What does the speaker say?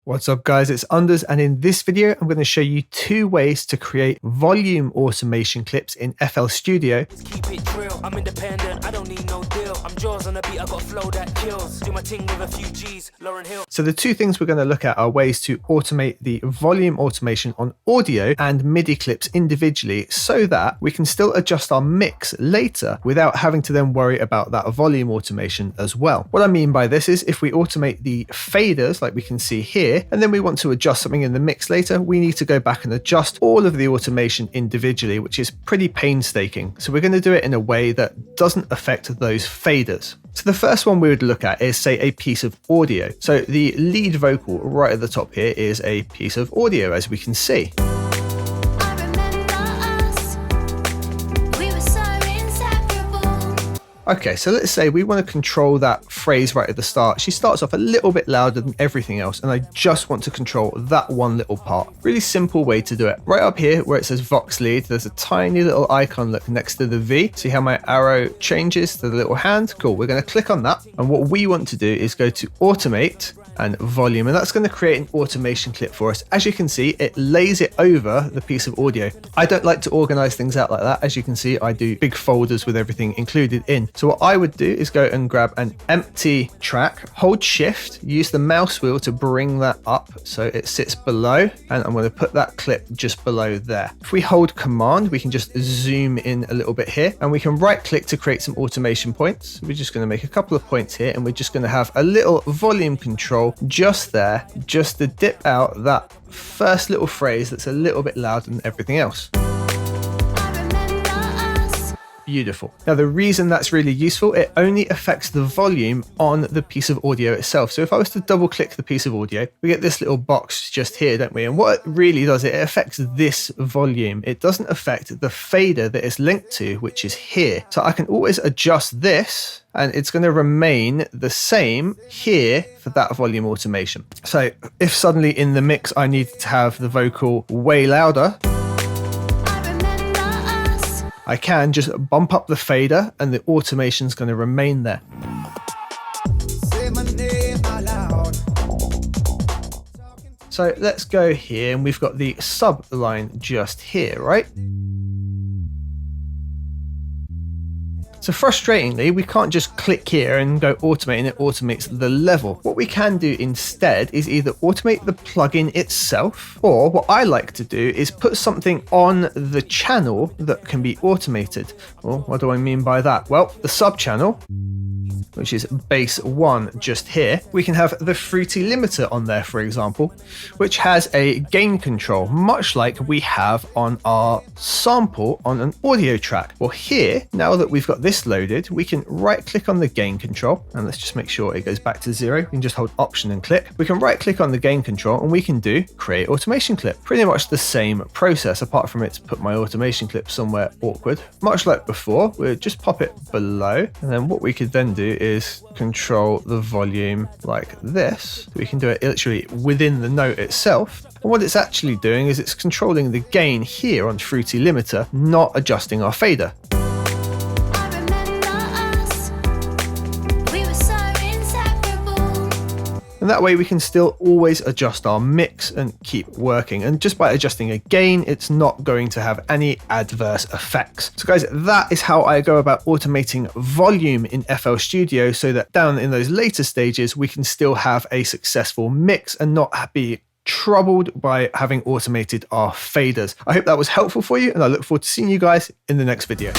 What's up guys, it's Unders, and in this video I'm going to show you two ways to create volume automation clips in FL Studio. Keep it real, I'm independent, I don't need no deal. I'm jaws on the beat, I got flow that kills. Do my thing with a few G's, Lauren Hill. So the two things we're going to look at are ways to automate the volume automation on audio and MIDI clips individually so that we can still adjust our mix later without having to then worry about that volume automation as well. What I mean by this is if we automate the faders like we can see here, and then we want to adjust something in the mix later, we need to go back and adjust all of the automation individually, which is pretty painstaking. So we're going to do it in a way that doesn't affect those faders. So the first one we would look at is, say, a piece of audio. So the lead vocal right at the top here is a piece of audio, as we can see. Okay, so let's say we want to control that phrase right at the start. She starts off a little bit louder than everything else, and I just want to control that one little part. Really simple way to do it. Right up here where it says Vox lead, there's a tiny little icon look next to the V. See how my arrow changes to the little hand? Cool, we're going to click on that. And what we want to do is go to Automate and Volume, and that's going to create an automation clip for us. As you can see, it lays it over the piece of audio. I don't like to organize things out like that. As you can see, I do big folders with everything included in. So what I would do is go and grab an empty track, hold shift, use the mouse wheel to bring that up so it sits below, and I'm going to put that clip just below there. If we hold command, we can just zoom in a little bit here, and we can right click to create some automation points. We're just going to make a couple of points here, and we're just going to have a little volume control just there, just to dip out that first little phrase that's a little bit louder than everything else. Beautiful. Now the reason that's really useful, it only affects the volume on the piece of audio itself. So if I was to double click the piece of audio, we get this little box just here, don't we? And what it really does, it affects this volume. It doesn't affect the fader that it's linked to, which is here. So I can always adjust this and it's going to remain the same here for that volume automation. So if suddenly in the mix I need to have the vocal way louder, I can just bump up the fader and the automation's going to remain there. So let's go here, and we've got the sub line just here, right? So frustratingly, we can't just click here and go automate and it automates the level. What we can do instead is either automate the plugin itself, or what I like to do is put something on the channel that can be automated. Well, what do I mean by that? Well, the sub channel, which is bass 1 just here, we can have the fruity limiter on there, for example, which has a gain control, much like we have on our sample on an audio track. Well, here, now that we've got this loaded, we can right click on the gain control, and let's just make sure it goes back to 0. We can just hold Option and click. We can right click on the gain control and we can do create automation clip. Pretty much the same process, apart from it's put my automation clip somewhere awkward. Much like before, we'll just pop it below, and then what we could then do is control the volume like this. We can do it literally within the note itself. And what it's actually doing is it's controlling the gain here on Fruity Limiter, not adjusting our fader. And that way we can still always adjust our mix and keep working. And just by adjusting a gain, it's not going to have any adverse effects. So guys, that is how I go about automating volume in FL Studio so that down in those later stages, we can still have a successful mix and not be troubled by having automated our faders. I hope that was helpful for you, and I look forward to seeing you guys in the next video.